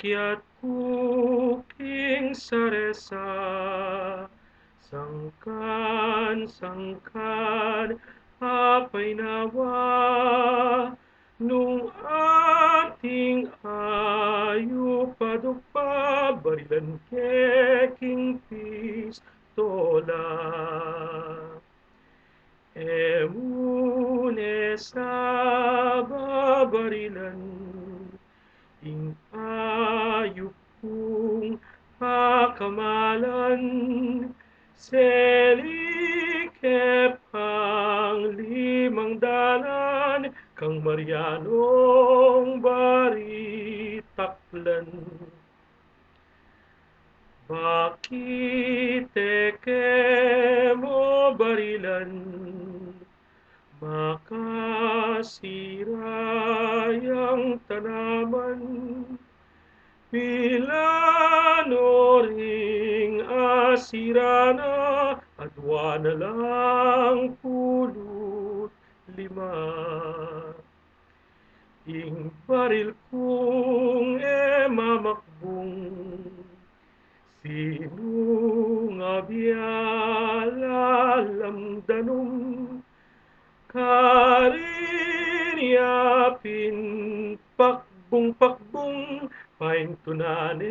Minuquiat kuking Saresa, sangkan, painaiua, nung ating ayup, dugpa, Barilan keking pistola. Emune sa babarilan, ing ayup kung pacamalan, Seli pang limang dalan, Cang Marianong baritaclan. Baquit mo Barilan, Macasira yang tanaman, Pilan o reng asira na, Adua na lang pulu't lima. Ing baril kung mamacbung, Sinungab lalamdanong, karin yapin pacbung-pacbung, paintunane